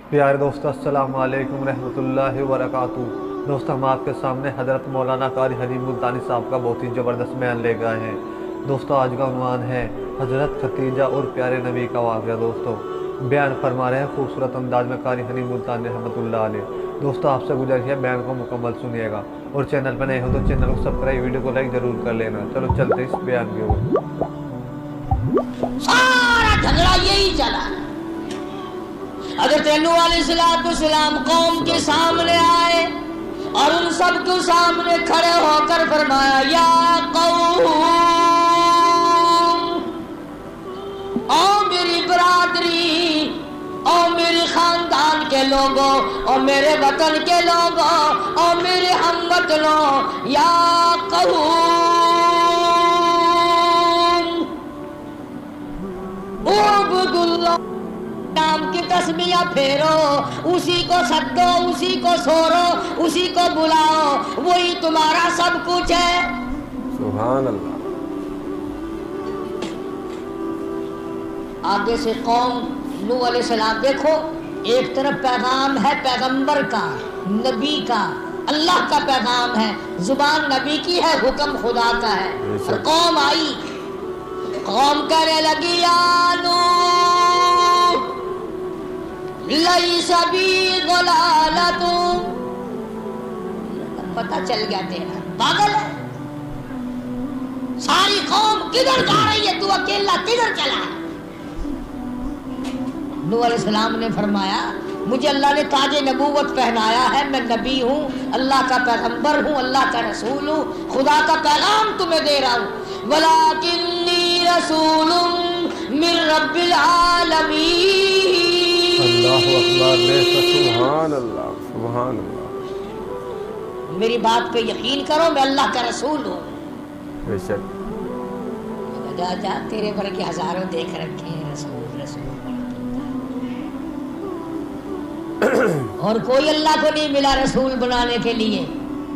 پیارے دوستو السلام علیکم رحمۃ اللہ وبرکاتہ۔ دوستو ہم آپ کے سامنے حضرت مولانا قاری حنیف ملتانی صاحب کا بہت ہی زبردست بیان لے گئے ہیں۔ دوستو آج کا عنوان ہے حضرت ختیجہ اور پیارے نبی کا واقعہ۔ دوستو بیان فرما رہے ہیں خوبصورت انداز میں قاری حنیف ملتانی رحمۃ اللہ علیہ۔ دوستو آپ سے گزارش ہے بیان کو مکمل سنیے گا، اور چینل پر نئے ہو تو چینل کو سبسکرائب، ویڈیو کو لائک ضرور کر لینا۔ چلو چلتے اس بیان کی اور۔ سارا جھگڑا یہی چلا۔ حضرت نوح علیہ السلام قوم کے سامنے آئے اور ان سب کے سامنے کھڑے ہو کر فرمایا، یا قوم، او میری برادری، او میرے خاندان کے لوگوں، او میرے وطن کے لوگوں، او میرے ہم وطنوں، یا قوم اعبدوا اللہ، نام کی تسبیح پھیرو، اسی کو سدو، اسی کو سورو، اسی کو بلاؤ، وہی تمہارا سب کچھ ہے۔ سبحان اللہ۔ آگے سے قوم نوح علیہ السلام، دیکھو ایک طرف پیغام ہے پیغمبر کا، نبی کا، اللہ کا پیغام ہے، زبان نبی کی ہے، حکم خدا کا ہے، اور قوم آئی، قوم کہنے لگی، یا نوح لیس بی ضلالۃ، پتہ چل گیا تیرا پاگل ہے، ساری قوم کدھر جا رہی ہے، تو اکیلا کدھر چلا ہے؟ نوح علیہ السلام نے فرمایا، مجھے اللہ نے تاج نبوت پہنایا ہے، میں نبی ہوں، اللہ کا پیغمبر ہوں، اللہ کا رسول ہوں، خدا کا پیغام تمہیں دے رہا ہوں، وَلَٰكِنِّي رَسُولٌ مِّن رَّبِّ الْعَالَمِينَ۔ اللہ اکبر، سبحان اللہ، سبحان اللہ۔ میری بات پہ یقین کرو، میں اللہ کا رسول ہوں۔ بے شک۔ جا جا، تیرے پر کے ہزاروں دیکھ رکھے ہیں، رسول رسول، اور کوئی اللہ کو نہیں ملا رسول بنانے کے لیے،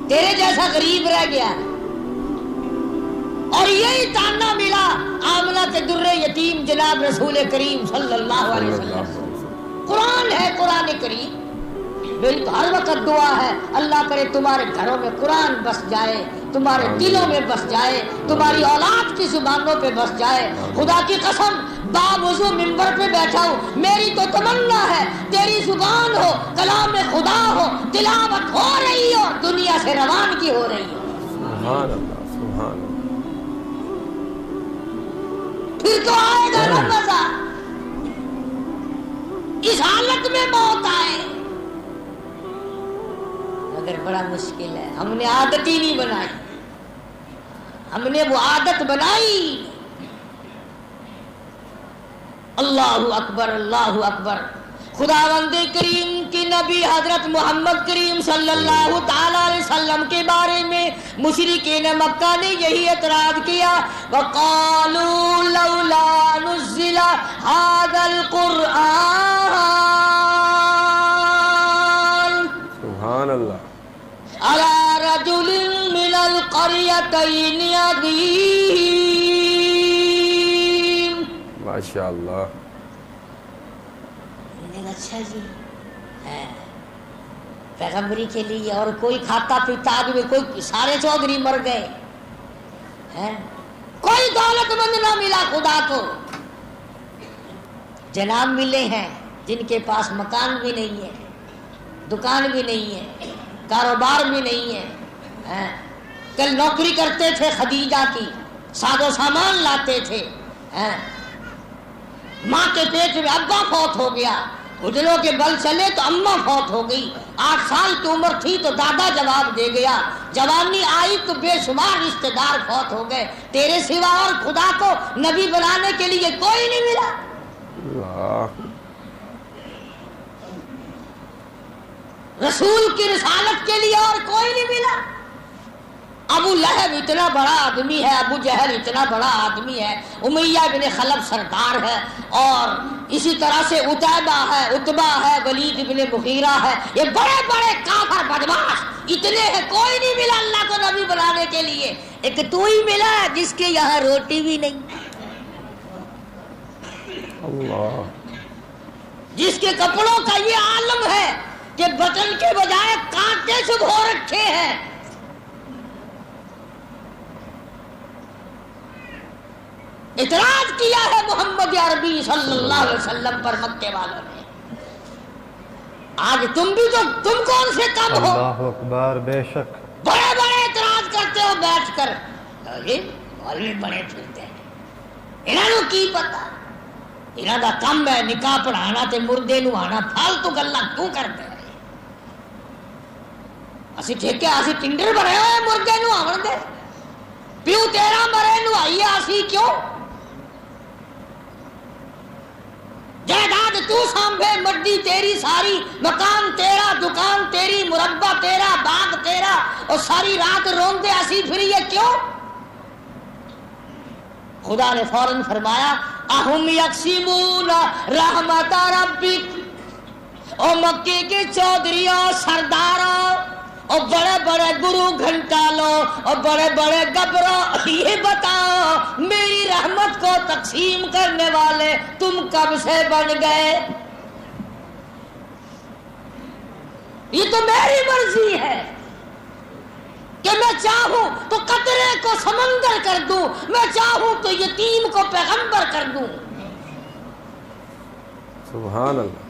تیرے جیسا غریب رہ گیا، اور یہی تانا ملا آمنہ کے در یتیم جناب رسول کریم صلی اللہ علیہ وسلم۔ قرآن ہے، قرآن کریم، میری تو ہر وقت دعا ہے، اللہ کرے تمہارے گھروں میں قرآن بس جائے، تمہارے دلوں میں بس جائے، تمہاری اولاد کی زبانوں پہ بس جائے۔ خدا کی قسم، باوضو ممبر پہ بیٹھا ہوں، میری تو تمنا ہے تیری زبان ہو، کلام خدا ہو، تلاوت ہو رہی ہو، دنیا سے روانگی ہو رہی ہو۔ سبحان اللہ، سبحان اللہ۔ پھر تو آئے گا نا مزہ، اس حالت میں موت آئے، مگر بڑا مشکل ہے، ہم نے عادت ہی نہیں بنائی، ہم نے وہ عادت بنائی۔ اللہ اکبر، اللہ اکبر۔ خداوند کریم کی نبی حضرت محمد کریم صلی اللہ تعالی علیہ وسلم کے بارے میں مشرکین مکہ نے یہی اعتراض کیا، وَقَالُوا لَوْلَا نُزِّلَ هَذَا الْقُرْآنُ سبحان اللہ۔ عَلَى رَجُلٍ مِّنَ الْقَرْيَتَيْنِ عَظِيمٍ۔ ماشاء اللہ۔ اچھا جی، پیغمبری کے لیے، اور کوئی کھاتا پیتا آدمی، کوئی سارے چودھری مر گئے، کوئی دولت مند نہ ملا خدا کو، جناب ملے ہیں جن کے پاس مکان بھی نہیں ہے، دکان بھی نہیں ہے، کاروبار بھی نہیں ہے، کل نوکری کرتے تھے خدیجہ کی، ساز و سامان لاتے تھے، ماں کے پیٹ میں ابا فوت ہو گیا، گھٹنوں کے بل چلے تو اماں فوت ہو گئی، 8 سال کی عمر تھی تو دادا جواب دے گیا، جوانی آئی تو بے شمار رشتہ دار فوت ہو گئے، تیرے سوا اور خدا کو نبی بنانے کے لیے کوئی نہیں ملا۔ اللہ۔ رسول کی رسالت کے لیے اور کوئی نہیں ملا۔ ابو لہب اتنا بڑا آدمی ہے، ابو جہل اتنا بڑا آدمی ہے، امیہ بن خلف سردار ہے، اور اسی طرح سے عتیبہ ہے، عتبہ ہے، ولید بن مغیرہ ہے، یہ بڑے بڑے کافر بدماش اتنے ہیں، کوئی نہیں ملا اللہ کو نبی بنانے کے لیے، ایک تو ہی ملا جس کے یہاں روٹی بھی نہیں، اللہ، جس کے کپڑوں کا یہ حال کہ بٹن کے بجائے کانٹے چبھو رکھے ہیں. اعتراض کیا ہے محمد عربی صلی اللہ علیہ وسلم پر مکے والوں نے. آج تم بھی تو تم کون سے کم ہو؟ اللہ اکبر. بے شک. بڑے بڑے اعتراض کرتے ہو بیٹھ کر. مولوی بڑے پھرتے ہیں, انہوں کی پتا, انہوں کا کم ہے نکاح پڑھانا تے مردے نوانا, فالتو گلا کیوں کرتے ہیں؟ اسی ٹھیکے اسی ٹنڈر بنے ہوئے مردے نواون دے, پیو تیرا مرے نوائیے اسی کیوں؟ جائیداد تو سانبھے, مڈی تیری ساری, مکان تیرا, دکان تیری, مربع تیرا, باغ تیرا, اور ساری رات روندے اسی پھریے کیوں؟ خدا نے فوراً فرمایا اہم یقسمون رحمت ربک, او مکے کے چودھریوں سرداروں اور بڑے بڑے گرو گھنٹالوں اور بڑے بڑے گبروں, یہ بتاؤ میری رحمت کو تقسیم کرنے والے تم کب سے بن گئے؟ یہ تو میری مرضی ہے کہ میں چاہوں تو قطرے کو سمندر کر دوں, میں چاہوں تو یتیم کو پیغمبر کر دوں. سبحان اللہ.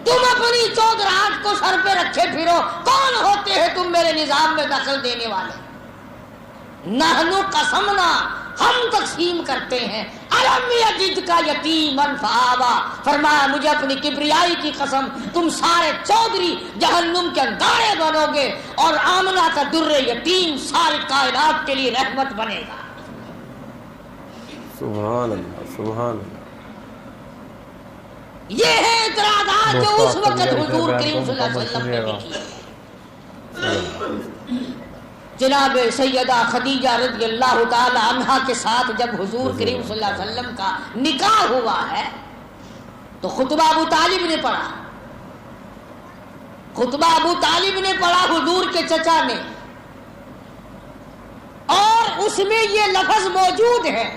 تم اپنی چودراہٹ کو سر پہ رکھے پھرو, کون ہوتے ہیں تم میرے نظام میں دخل دینے والے؟ نحنو قسمنا, ہم تقسیم کرتے ہیں. الم یجد کا یتیما فآوا, فرمایا مجھے اپنی کبریائی کی قسم تم سارے چودھری جہنم کے انگارے بنو گے, اور آمنہ کا در یتیم ساری کائنات کے لیے رحمت بنے گا. سبحان اللہ. سبحان اللہ. یہ ہے اعتراضات جو اس وقت حضور کریم صلی اللہ علیہ وسلم نے بھی کیے. جناب سیدہ خدیجہ رضی اللہ تعالی عنہا کے ساتھ جب حضور کریم صلی اللہ علیہ وسلم کا نکاح ہوا ہے تو خطبہ ابو طالب نے پڑھا. خطبہ ابو طالب نے پڑھا, حضور کے چچا نے, اور اس میں یہ لفظ موجود ہے,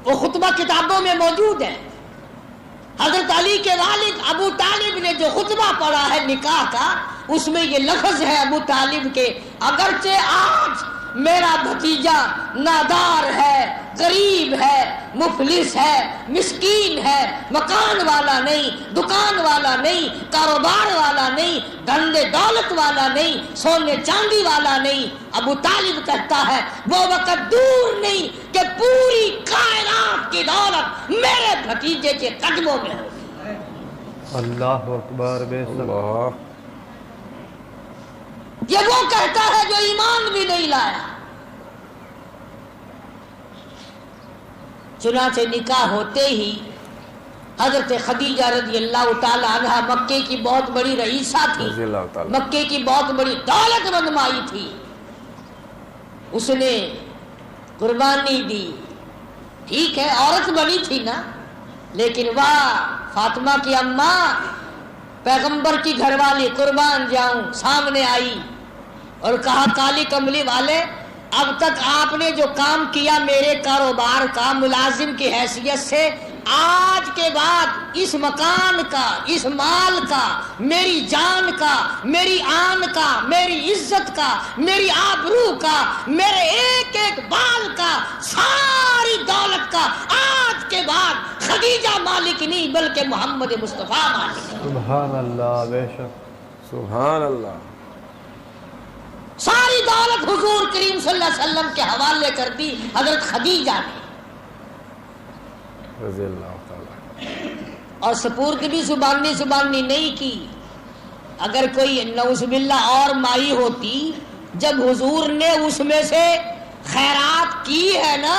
وہ خطبہ کتابوں میں موجود ہے. حضرت علی کے والد ابو طالب نے جو خطبہ پڑھا ہے نکاح کا, اس میں یہ لفظ ہے ابو طالب کے, اگرچہ آج میرا بھتیجا نادار ہے, غریب ہے, مفلس ہے, مسکین ہے, مکان والا نہیں, دکان والا نہیں, کاروبار والا نہیں, دھندے دولت والا نہیں, سونے چاندی والا نہیں, ابو طالب کہتا ہے وہ وقت دور نہیں کہ پوری کائنات کی دولت میرے بھتیجے کے قدموں میں ہوگی. اللہ اکبر. بے شک. اللہ. یہ وہ کہتا ہے جو ایمان بھی نہیں لایا. چنانچہ نکاح ہوتے ہی حضرت خدیجہ رضی اللہ تعالی عنہا مکے کی بہت بڑی رئیسہ تھی, رضی اللہ تعالی. مکے کی بہت بڑی دولت مند مائی تھی. اس نے قربانی دی, ٹھیک ہے عورت بنی تھی نا, لیکن واہ فاطمہ کی اماں, پیغمبر کی گھر والی, قربان جاؤں, سامنے آئی اور کہا کالی کملی والے, اب تک آپ نے جو کام کیا میرے کاروبار کا ملازم کی حیثیت سے, آج کے بعد اس مکان کا, اس مال کا, میری جان کا, میری آن کا, میری عزت کا, میری آبرو کا, میرے ایک ایک بال کا, ساری دولت کا آج کے بعد خدیجہ مالک نہیں بلکہ محمد مصطفیٰ مالک. سبحان اللہ. بے شک. سبحان اللہ. ساری دولت حضور کریم صلی اللہ علیہ وسلم کے حوالے کر دی حضرت خدیجہ نے, رضی اللہ تعالی. اور سپورد بھی زبانی نہیں کی. اگر کوئی نعوذ باللہ اور مائی ہوتی, جب حضور نے اس میں سے خیرات کی ہے نا,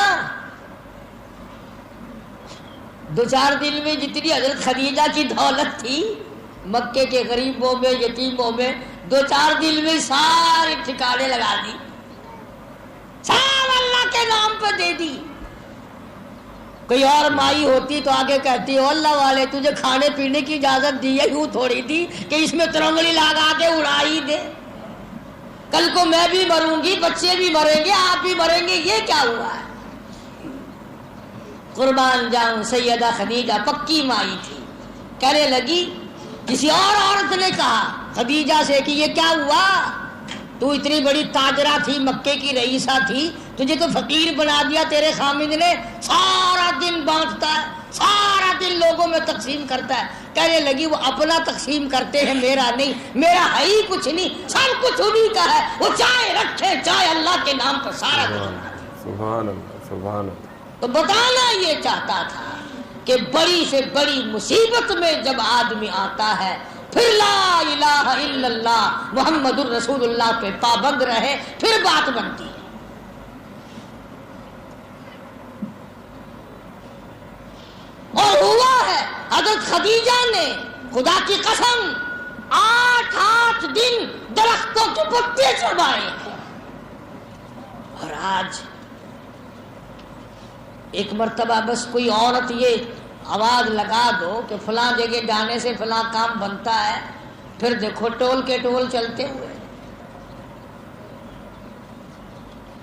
2-4 دن میں جتنی حضرت خدیجہ کی دولت تھی مکے کے غریبوں میں, یتیموں میں, 2-4 دن میں سارے ٹھکانے لگا دی, سب اللہ کے نام پہ دے دی. کوئی اور مائی ہوتی تو آگے کہتی ہو اللہ والے تجھے کھانے پینے کی اجازت دی ہے, یوں تھوڑی دی کہ اس میں ترنگلی لگا کے اڑا ہی دے, کل کو میں بھی مروں گی, بچے بھی مریں گے, آپ بھی مریں گے, یہ کیا ہوا ہے؟ قربان جاؤں سیدہ خدیجہ پکی مائی تھی, کہنے لگی کسی اور عورت نے کہا خدیجہ سے کہ یہ کیا ہوا، تو اتنی بڑی تاجرہ تھی، مکے کی رئیسہ تھی، تجھے تو فقیر بنا دیا تیرے خامد نے، سارا دن بانٹتا ہے، سارا دن لوگوں میں تقسیم کرتا ہے۔ کہنے لگی وہ اپنا تقسیم کرتے ہیں، میرا نہیں، میرا ہے ہی کچھ نہیں، سب کچھ انہیں کا ہے، وہ چائے رکھے چائے اللہ کے نام پر سارا دن۔ سبحان اللہ سبحان اللہ۔ تو بتانا یہ چاہتا تھا کہ بڑی سے بڑی مصیبت میں جب آدمی آتا ہے پھر لا الہ الا اللہ محمد الرسول اللہ پہ پابند رہے، پھر بات بنتی ہے۔ اور ہوا ہے حضرت خدیجہ نے خدا کی قسم 8 دن درختوں کے پتے چبائے ہیں، اور آج ایک مرتبہ بس کوئی عورت یہ آواز لگا دو کہ فلاں جگہ جانے سے فلاں کام بنتا ہے، پھر دیکھو ٹول کے ٹول چلتے ہوئے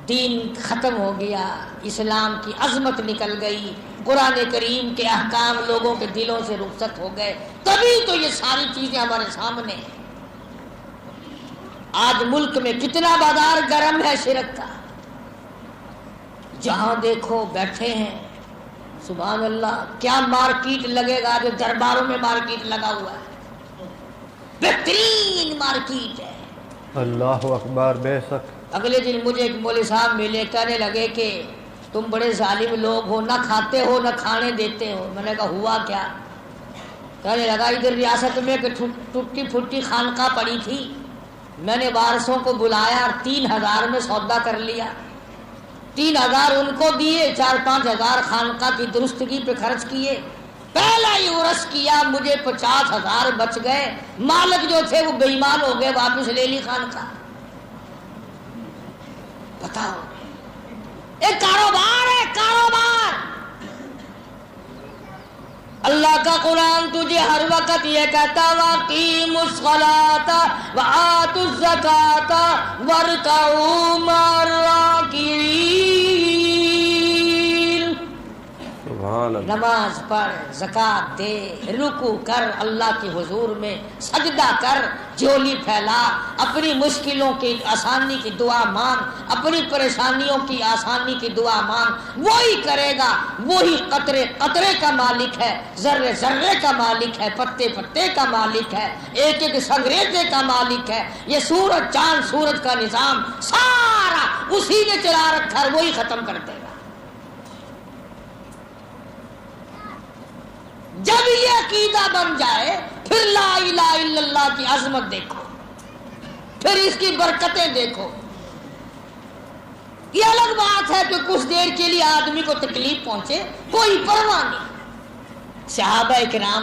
دین ختم ہو گیا، اسلام کی عظمت نکل گئی، قرآن کریم کے احکام لوگوں کے دلوں سے رخصت ہو گئے، تبھی تو یہ ساری چیزیں ہمارے سامنے ہیں۔ آج ملک میں کتنا بازار گرم ہے شرک کا، جہاں دیکھو بیٹھے ہیں، سبحان اللہ، کیا مارکیٹ لگے گا جو درباروں میں مارکیٹ لگا ہوا ہے، بہترین مارکیٹ ہے۔ اللہ اکبر، بے شک۔ اگلے دن مجھے ایک مولوی صاحب ملے، کہنے لگے کہ تم بڑے ظالم لوگ ہو، نہ کھاتے ہو نہ کھانے دیتے ہو۔ میں نے کہا ہوا کیا؟ کہنے لگا ادھر ریاست میں کہ ٹوٹی پھوٹی خانقاہ پڑی تھی، میں نے وارثوں کو بلایا اور 3000 میں سودا کر لیا، 3000 ان کو دیے، 4-5 ہزار خانقاہ کی درستگی پہ خرچ کیے، پہلا ہی عرس کیا، مجھے 50,000 بچ گئے، مالک جو تھے وہ بے ایمان ہو گئے، واپس لے لی خانقاہ۔ بتاؤ، ایک کاروبار ہے، کاروبار۔ اللہ کا قرآن تجھے ہر وقت یہ کہتا وَأَقِیمُوا الصَّلَاةَ وَآتُوا الزَّکَاةَ وَارْکَعُوا مَعَ الرَّاکِعِینَ۔ نماز پڑھ، زکوٰۃ دے، رکوع کر، اللہ کے حضور میں سجدہ کر، جھولی پھیلا، اپنی مشکلوں کی آسانی کی دعا مانگ، اپنی پریشانیوں کی آسانی کی دعا مانگ، وہی کرے گا، وہی قطرے قطرے کا مالک ہے، ذرے ذرے کا مالک ہے، پتے پتے کا مالک ہے، ایک ایک سنگریزے کا مالک ہے۔ یہ سورج چاند سورج کا نظام سارا اسی نے چلا رکھا ہے، وہی ختم کر دے گا۔ جب یہ عقیدہ بن جائے پھر لا الہ الا اللہ کی عظمت دیکھو، پھر اس کی برکتیں دیکھو۔ یہ الگ بات ہے کہ کچھ دیر کے لیے آدمی کو تکلیف پہنچے، کوئی پرواہ نہیں۔ صحابہ کرام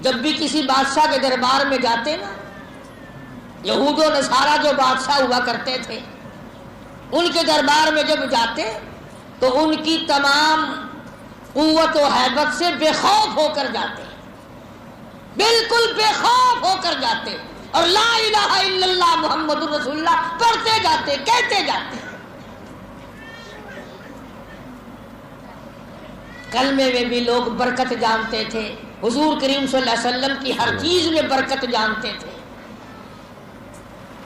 جب بھی کسی بادشاہ کے دربار میں جاتے نا، یہود و نصارہ جو بادشاہ ہوا کرتے تھے، ان کے دربار میں جب جاتے تو ان کی تمام قوت و ہیبت سے بے خوف ہو کر جاتے، بالکل بے خوف ہو کر جاتے، اور لا الہ الا اللہ محمد الرسول اللہ پڑھتے جاتے، کہتے جاتے۔ کلمے میں بھی لوگ برکت جانتے تھے، حضور کریم صلی اللہ علیہ وسلم کی ہر چیز میں برکت جانتے تھے۔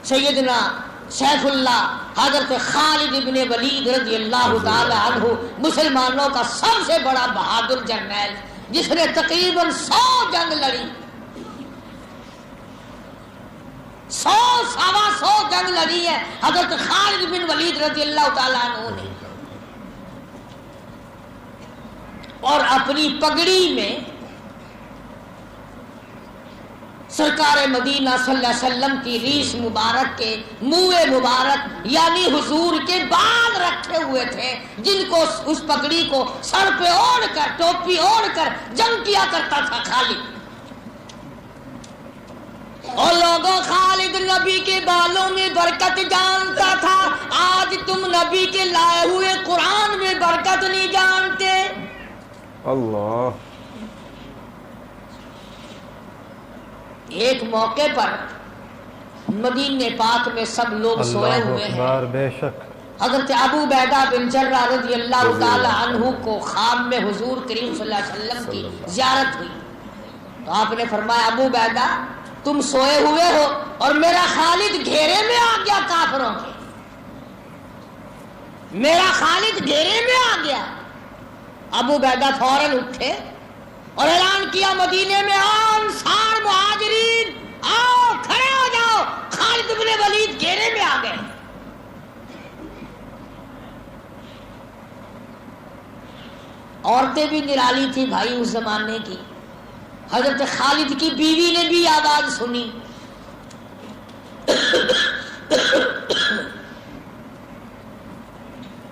سیدنا سیف اللہ حضرت خالد ابن ولید رضی اللہ تعالی عنہ، مسلمانوں کا سب سے بڑا بہادر جرنیل، جس نے تقریباً 100 جنگ لڑی، 100 جنگ لڑی ہے حضرت خالد بن ولید رضی اللہ تعالی عنہ نے، اور اپنی پگڑی میں سرکار مدینہ صلی اللہ علیہ وسلم کی ریش مبارک کے منہ مبارک یعنی حضور کے بال رکھے ہوئے تھے، جن کو اس پگڑی کو سر پہ اوڑھ کر، ٹوپی اوڑھ کر جنگ کیا کرتا تھا خالد۔ اور لوگوں، خالد نبی کے بالوں میں برکت جانتا تھا، آج تم نبی کے لائے ہوئے قرآن میں برکت نہیں جانتے۔ اللہ۔ ایک موقع پر مدینے پاک میں سب لوگ سوئے ہوئے ہیں، بے شک، حضرت ابو بیدہ بن جرہ رضی اللہ تعالی عنہ کو خواب میں حضور کریم صلی اللہ علیہ وسلم کی زیارت ہوئی تو آپ نے فرمایا ابو بیدہ تم سوئے ہوئے ہو اور میرا خالد گھیرے میں آ گیا کافروں کے، میرا خالد گھیرے میں آ گیا۔ ابو بیدہ فوراً اٹھے اور اعلان کیا مدینے میں آؤ انصار مہاجرین آؤ کھڑے ہو جاؤ، خالد بن ولید گھیرے میں آ گئے۔ عورتیں بھی نرالی تھی بھائی اس زمانے کی، حضرت خالد کی بیوی نے بھی آواز سنی،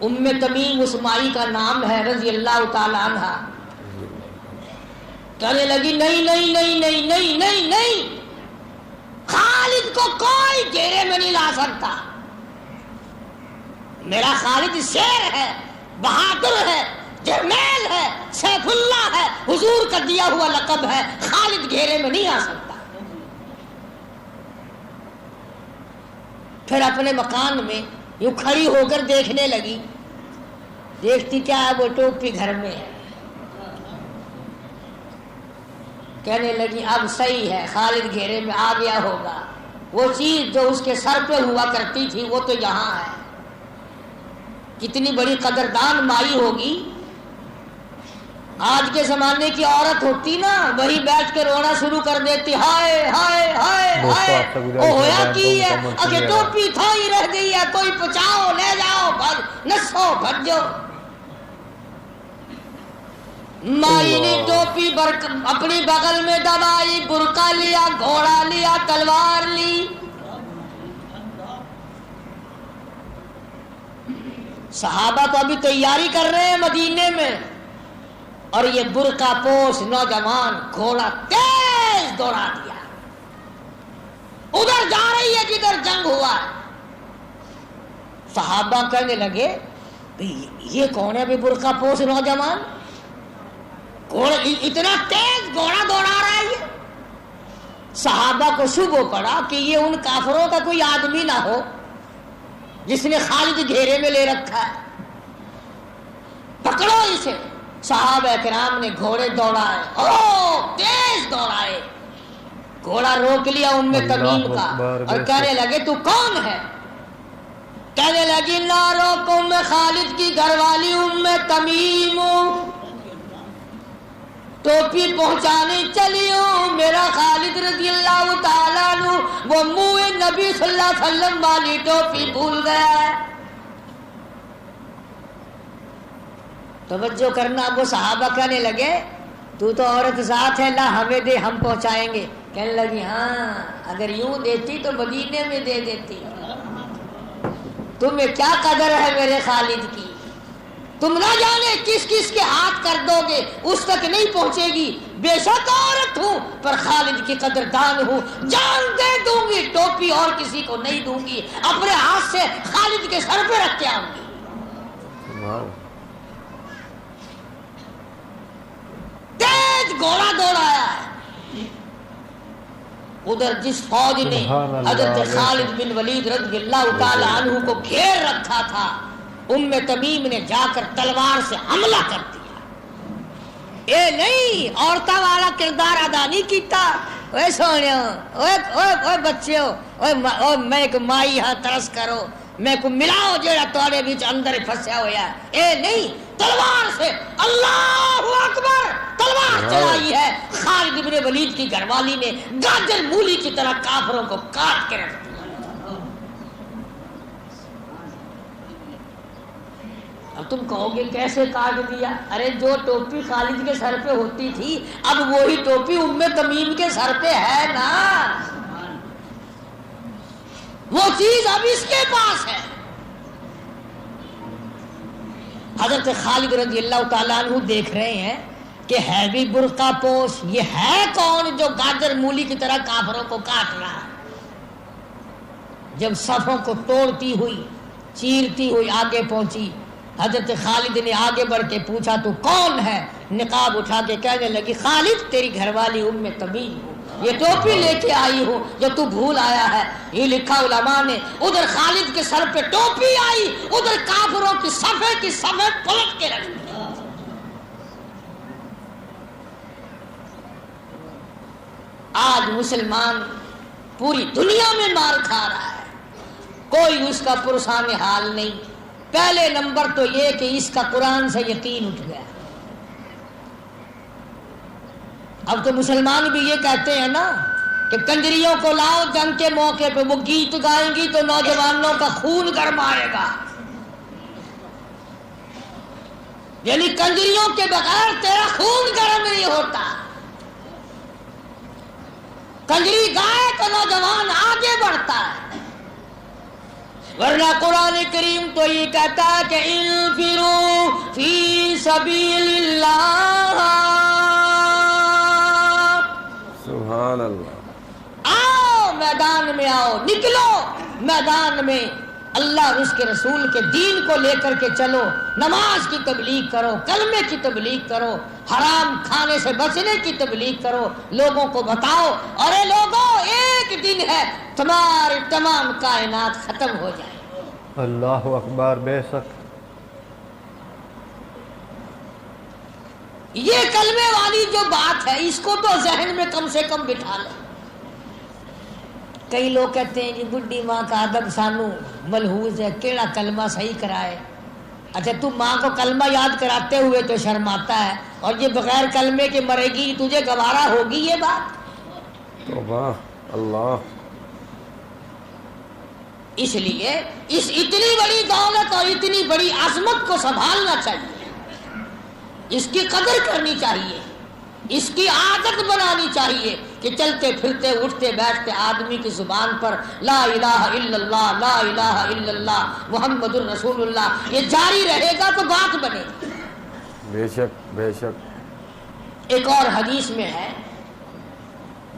ام تمیم اس مائی کا نام ہے رضی اللہ تعالی عنہ، کہنے لگی نہیں نہیں نہیں نہیں نہیں نہیں نہیں، خالد کو کوئی گھیرے میں نہیں لا سکتا، میرا خالد شیر ہے، بہادر ہے، جرنیل ہے، سیف اللہ ہے، حضور کا دیا ہوا لقب ہے، خالد گھیرے میں نہیں آ سکتا۔ پھر اپنے مکان میں یوں کھڑی ہو کر دیکھنے لگی، دیکھتی کیا ہے وہ ٹوپی گھر میں ہے، کہنے لگی اب صحیح ہے خالد گھیرے میں آ گیا ہوگا، وہ چیز جو اس کے سر پہ ہوا کرتی تھی وہ تو یہاں ہے۔ کتنی بڑی قدردان مائی ہوگی، آج کے زمانے کی عورت ہوتی نا وہی بیٹھ کے رونا شروع کر دیتی، ہائے ہائے ہائے ہائے او ہویا کی ہے، اگر ٹوپی تھوڑی رہ گئی ہے کوئی پہنچاؤ لے جاؤ نسو بھجو۔ مائی نے ٹوپی اپنی بغل میں دبائی، برقع لیا، گھوڑا لیا، تلوار لی، صحابہ تو ابھی تیاری کر رہے ہیں مدینے میں، اور یہ برقع پوش نوجوان گھوڑا تیز دوڑا دیا، ادھر جا رہی ہے جدھر جنگ ہوا ہے۔ صحابہ کہنے لگے یہ کون ہے ابھی برقع پوش نوجوان، اتنا تیز گھوڑا دوڑا رہا ہے یہ۔ صحابہ کو شبہ پڑا کہ یہ ان کافروں کا کوئی آدمی نہ ہو جس نے خالد گھیرے میں لے رکھا ہے، پکڑو اسے۔ صحابہ کرام نے گھوڑے دوڑائے، تیز دوڑائے، گھوڑا روک لیا ام تمیم کا اور کہنے لگے تو کون ہے؟ کہنے لگی نہ روکو میں خالد کی گھر والی ام تمیم ہوں، ٹوپی پہنچانے چلی ہوں، میرا خالد رضی اللہ تعالیٰ عنہ وہ منہ نبی صلی اللہ علیہ وسلم والی ٹوپی بھول گیا ہے۔ توجہ کرنا، وہ صحابہ کہنے لگے تو عورت ذات ہے، لا ہمیں دے ہم پہنچائیں گے۔ کہنے لگی ہاں اگر یوں دیتی تو مدینے میں دے دیتی، تمہیں کیا قدر ہے میرے خالد کی، تم نہ جانے کس کس کے ہاتھ کر دو گے اس تک نہیں پہنچے گی، بے شک عورت ہوں پر خالد کی قدردان ہوں، جان دے دوں گی، ٹوپی اور کسی کو نہیں دوں گی، اپنے ہاتھ سے خالد کے سر پہ رکھ کے آؤں گی۔ تیز گھوڑا دوڑایا ہے، ادھر جس فوج نے حضرت خالد بن ولید رضی اللہ تعالی عنہ کو گھیر رکھا تھا، ام تمیم نے جا کر تلوار سے حملہ کر دیا۔ اے نہیں عورتوں والا کردار ادا نہیں کیتا، اوے سونیو، اوے بچیو، اوے میں ایک مائی ہاں ترس کرو، میں کو ملاؤ جیڑا تواڈے وچ اندر پھسیا ہویا ہے۔ اے نہیں، تلوار سے اللہ اکبر تلوار چلائی ہے، خالد بن ولید کی گھر والی نے گاجر مولی کی طرح کافروں کو کاٹ کے رکھ دیا۔ اب تم کہو گے کیسے کاٹ دیا؟ ارے جو ٹوپی خالد کے سر پہ ہوتی تھی اب وہی ٹوپی ام تمیم کے سر پہ ہے نا، وہ چیز اب اس کے پاس ہے۔ حضرت خالد رضی اللہ تعالیٰ عنہ دیکھ رہے ہیں کہ ہے بھی برقع پوش، یہ ہے کون جو گاجر مولی کی طرح کافروں کو کاٹ رہا ہے؟ جب صفوں کو توڑتی ہوئی چیرتی ہوئی آگے پہنچی، حضرت خالد نے آگے بڑھ کے پوچھا تو کون ہے؟ نقاب اٹھا کے کہنے لگی خالد تیری گھر والی ام تمیم ہوں۔ یہ ٹوپی لے کے آئی ہوں جو تو بھول آیا ہے. یہ لکھا علماء نے, ادھر خالد کے سر پہ ٹوپی آئی, ادھر کافروں کی صفے پلٹ کے رکھ دی. آج مسلمان پوری دنیا میں مار کھا رہا ہے, کوئی اس کا پرسان حال نہیں. پہلے نمبر تو یہ کہ اس کا قرآن سے یقین اٹھ گیا. اب تو مسلمان بھی یہ کہتے ہیں نا کہ کنجریوں کو لاؤ جنگ کے موقع پہ, وہ گیت گائیں گی تو نوجوانوں کا خون گرم آئے گا. یعنی کنجریوں کے بغیر تیرا خون گرم نہیں ہوتا. کنجری گائے تو نوجوان آگے بڑھتا ہے. ورنہ قرآن کریم تو یہ کہتا ہے کہ انفروا فی سبیل اللہ, سبحان اللہ. آؤ میدان میں, آؤ نکلو میدان میں, اللہ اور اس کے رسول کے دین کو لے کر کے چلو. نماز کی تبلیغ کرو, کلمے کی تبلیغ کرو, حرام کھانے سے بچنے کی تبلیغ کرو. لوگوں کو بتاؤ, ارے لوگوں ایک دن ہے تمہاری تمام کائنات ختم ہو جائے. اللہ اکبر. بے شک یہ کلمے والی جو بات ہے اس کو تو ذہن میں کم سے کم بٹھا لو. کئی لوگ کہتے ہیں جی بڈھی ماں کا ادب سانو ملحوظ ہے, کیڑا کلمہ صحیح کرائے. اچھا تو ماں کو کلمہ یاد کراتے ہوئے تو شرماتا ہے, اور یہ بغیر کلمے کے مرے گی, تجھے گوارا ہوگی یہ بات؟ توبہ اللہ. اس لیے اس اتنی بڑی دولت اور اتنی بڑی عظمت کو سنبھالنا چاہیے, اس کی قدر کرنی چاہیے, اس کی عادت بنانی چاہیے کہ چلتے پھرتے اٹھتے بیٹھتے آدمی کی زبان پر لا الہ الا اللہ, لا الہ الا اللہ, محمد الرسول اللہ یہ جاری رہے گا تو بات بنے گی. بے شک بے شک. ایک اور حدیث میں ہے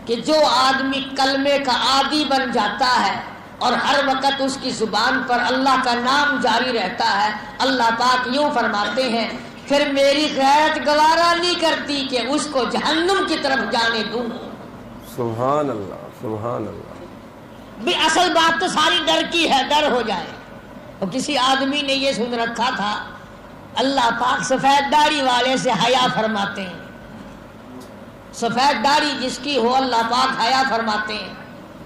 کہ جو آدمی کلمے کا عادی بن جاتا ہے اور ہر وقت اس کی زبان پر اللہ کا نام جاری رہتا ہے, اللہ پاک یوں فرماتے ہیں پھر میری غیرت گوارا نہیں کرتی کہ اس کو جہنم کی طرف جانے دوں. سبحان اللہ سبحان اللہ. بھی اصل بات تو ساری ڈر کی ہے, ڈر ہو جائے. اور کسی آدمی نے یہ سن رکھا تھا اللہ پاک سفید داڑھی والے سے حیا فرماتے ہیں. سفید داڑھی جس کی ہو اللہ پاک حیا فرماتے ہیں.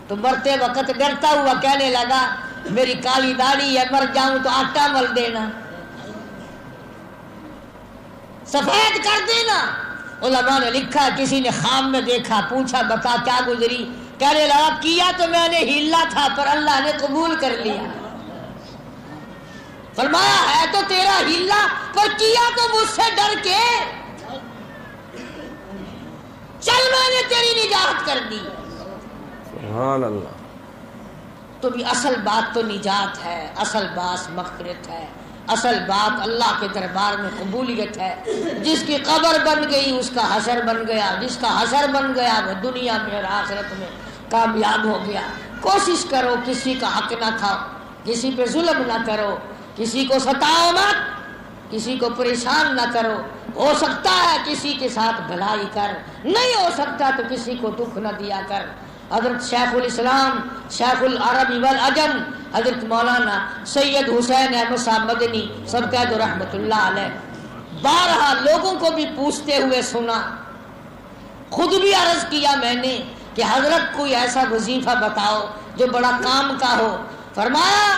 تو مرتے وقت ڈرتا ہوا کہنے لگا میری کالی داڑھی ہے, مر جاؤں تو آٹا مل دینا, سفید کر دینا. علماء نے لکھا کسی نے خواب میں دیکھا, پوچھا بتا کیا گزری, کہنے لگا کیا تو میں نے ہیلا تھا پر اللہ نے قبول کر لیا. فرمایا ہے تو تیرا ہیلا پر کیا تو مجھ سے ڈر کے, چل میں نے تیری نجات کر دی. سبحان اللہ. تو بھی اصل بات تو نجات ہے, اصل بات مغفرت ہے, اصل بات اللہ کے دربار میں قبولیت ہے. جس کی قبر بن گئی اس کا حشر بن گیا, جس کا حشر بن گیا وہ دنیا میں اور آخرت میں کامیاب ہو گیا. کوشش کرو کسی کا حق نہ کھاؤ, کسی پہ ظلم نہ کرو, کسی کو ستاؤ مت, کسی کو پریشان نہ کرو. ہو سکتا ہے کسی کے ساتھ بھلائی کر, نہیں ہو سکتا تو کسی کو دکھ نہ دیا کر. حضرت شیخ الاسلام شیخ العرب والعجم حضرت مولانا سید حسین احمد صاحب مدنی سب کہہ دو رحمت اللہ علیہ, بارہا لوگوں کو بھی پوچھتے ہوئے سنا, خود بھی عرض کیا میں نے کہ حضرت کوئی ایسا وظیفہ بتاؤ جو بڑا کام کا ہو. فرمایا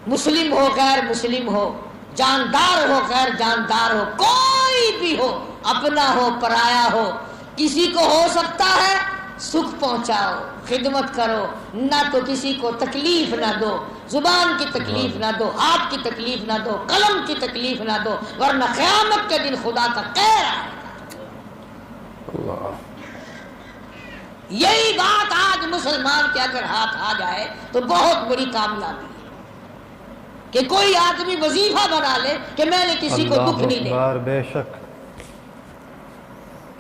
مسلم ہو غیر مسلم ہو, جاندار ہو غیر جاندار ہو, کوئی بھی ہو, اپنا ہو پرایا ہو, کسی کو ہو سکتا ہے سکھ پہنچاؤ, خدمت کرو, نہ تو کسی کو تکلیف نہ دو, زبان کی تکلیف نہ دو, ہاتھ کی تکلیف نہ دو, قلم کی تکلیف نہ دو, ورنہ قیامت کے دن خدا کا قہر آئے گا. یہی بات آج مسلمان کے اگر ہاتھ آ جائے تو بہت بڑی کامیابی ہے کہ کوئی آدمی وظیفہ بنا لے کہ میں نے کسی کو دکھ نہیں دیا. بے شک.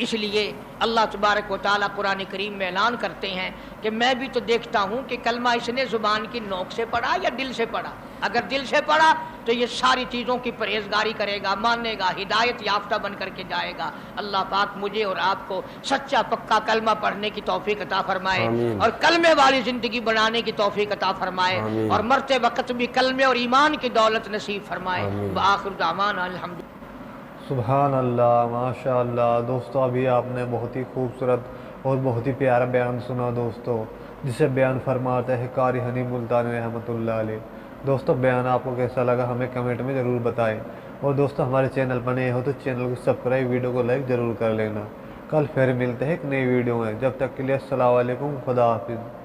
اس لیے اللہ تبارک و تعالیٰ قرآن کریم میں اعلان کرتے ہیں کہ میں بھی تو دیکھتا ہوں کہ کلمہ اس نے زبان کی نوک سے پڑھا یا دل سے پڑھا. اگر دل سے پڑھا تو یہ ساری چیزوں کی پرہیزگاری کرے گا، مانے گا، ہدایت یافتہ بن کر کے جائے گا۔ اللہ پاک مجھے اور آپ کو سچا پکا کلمہ پڑھنے کی توفیق عطا فرمائے آمین۔ اور کلمے والی زندگی بنانے کی توفیق عطا فرمائے آمین۔ اور مرتے وقت بھی کلمے اور ایمان کی دولت نصیب فرمائے۔ آمین۔ وآخر دعوانا الحمد سبحان اللہ، ماشاء اللہ۔ دوستو ابھی آپ نے بہت ہی خوبصورت اور بہت ہی پیارا بیان سنا دوستو، جسے بیان فرماتا ہے قاری حنی ملتانی رحمۃ اللہ علیہ۔ دوستو بیان آپ کو کیسا لگا ہمیں کمنٹ میں ضرور بتائیں، اور دوستو ہمارے چینل پر نئے ہو تو چینل کو سبسکرائب، ویڈیو کو لائک ضرور کر لینا۔ کل پھر ملتے ہیں ایک نئی ویڈیو میں، جب تک کے لیے السلام علیکم، خدا حافظ۔